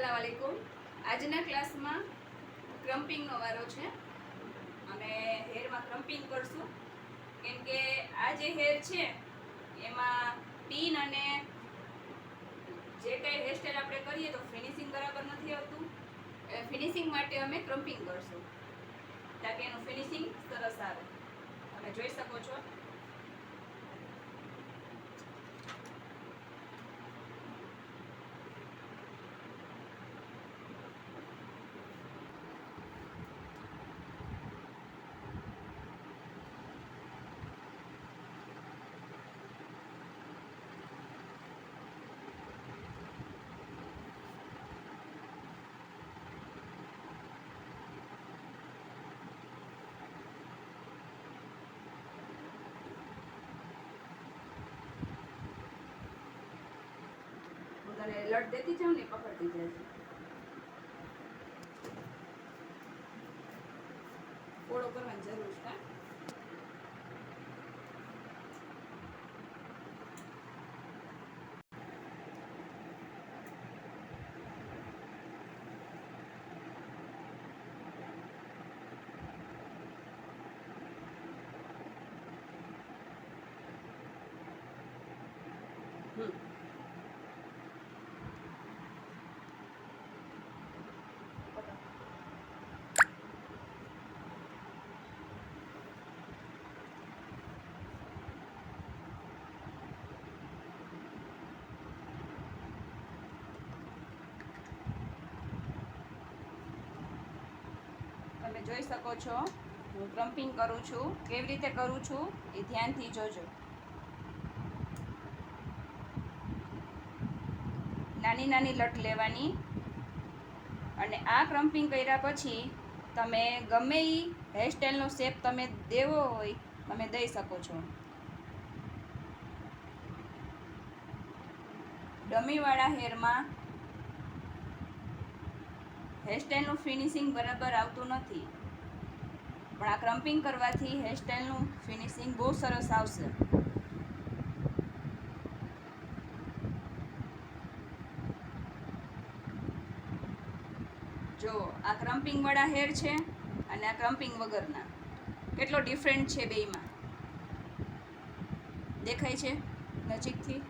अस्सलाम वालेकुम। આજના ક્લાસમાં ક્રમ્પિંગનો વારો છે અને હેરમાં ક્રમ્પિંગ કરશું કેમ કે આ જે હેર છે એમાં પિન અને જે કંઈ હેરસ્ટાઈલ આપણે કરીએ તો ફિનિશિંગ બરાબર નથી આવતું. ફિનિશિંગ માટે અમે ક્રમ્પિંગ કરશું તાકે એનું ફિનિશિંગ સરસ આવે. તમે જોઈ શકો છો. તને લટ દેતી જાઉં ને પકડતી જાય. ફોડો કરવાની જરૂર છે. તમે જોઈ શકો છો હું ક્રમ્પિંગ કરું છું. કેવી રીતે કરું છું એ ધ્યાનથી જોજો. નાની નાની લટ લેવાની અને આ ક્રમ્પિંગ કર્યા પછી તમે ગમે એ હેરસ્ટાઈલનો શેપ તમે દેવો હોય તમે દઈ શકો છો. ડમીવાળા હેરમાં હેરસ્ટાઈલનું ફિનિશિંગ બરાબર આવતું નથી, પણ આ ક્રમ્પિંગ કરવાથી હેરસ્ટાઈલનું ફિનિશિંગ બહુ સરસ આવશે. જો આ ક્રમ્પિંગ વાળા હેર છે અને આ ક્રમ્પિંગ વગરના કેટલો ડિફરન્ટ છે બેયમાં. દેખાય છે નજીકથી?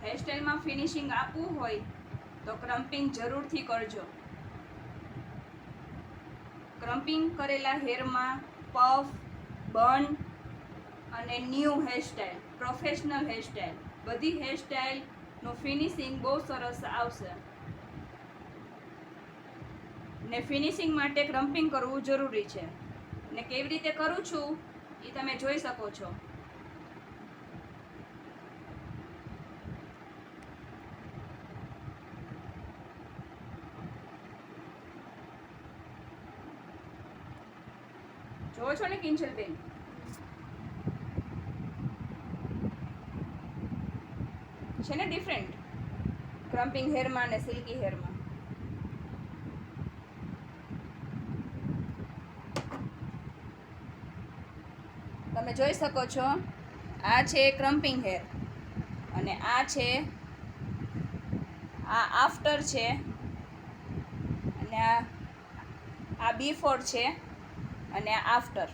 હેરસ્ટાઈલમાં ફિનિશિંગ આપવું હોય તો ક્રમ્પિંગ જરૂરથી કરજો. ક્રમ્પિંગ કરેલા હેરમાં પફ, બન અને ન્યૂ હેરસ્ટાઈલ, પ્રોફેશનલ હેરસ્ટાઈલ, બધી હેરસ્ટાઈલનું ફિનિશિંગ બહુ સરસ આવશે. ને ફિનિશિંગ માટે ક્રમ્પિંગ કરવું જરૂરી છે. ને કેવી રીતે કરું છું એ તમે જોઈ શકો છો. જોવો છો ને કિંજલબેન? છે ને ડિફરન્ટ ક્રમ્પિંગ હેરમાં અને સિલ્કી હેરમાં. તમે જોઈ શકો છો આ છે ક્રમ્પિંગ હેર અને આ છે આ આફ્ટર છે અને આ બિફોર છે અને આ આફ્ટર.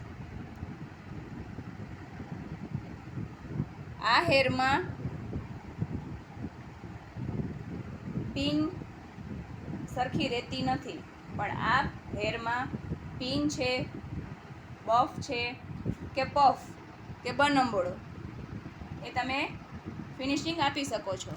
આ હેરમાં પિન સરખી રહેતી નથી, પણ આ હેરમાં પિન છે, બફ છે કે પફ કે બનંબોળો એ તમે ફિનિશિંગ આપી શકો છો.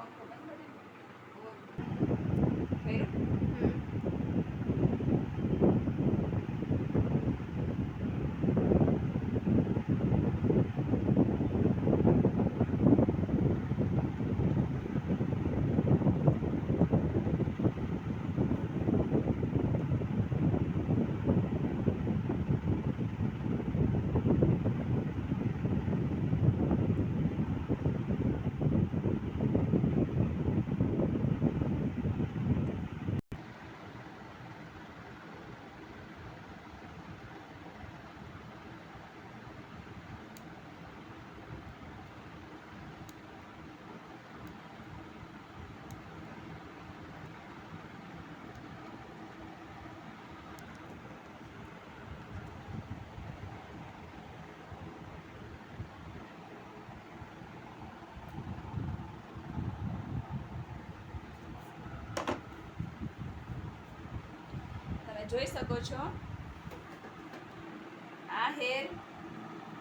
પંખો બંધ કરી દે. જોઈ શકો છો આ હેર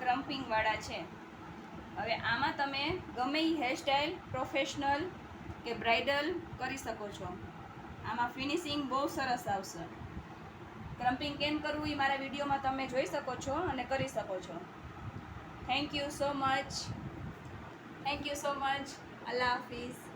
ક્રમ્પિંગ વાળા છે. હવે આમાં તમે ગમે એ હેરસ્ટાઈલ પ્રોફેશનલ કે બ્રાઇડલ કરી શકો છો. આમાં ફિનિશિંગ બહુ સરસ આવશે. ક્રમ્પિંગ કેમ કરવું એ મારા વિડીયોમાં તમે જોઈ શકો છો અને કરી શકો છો. Thank you so much. Allah Hafiz.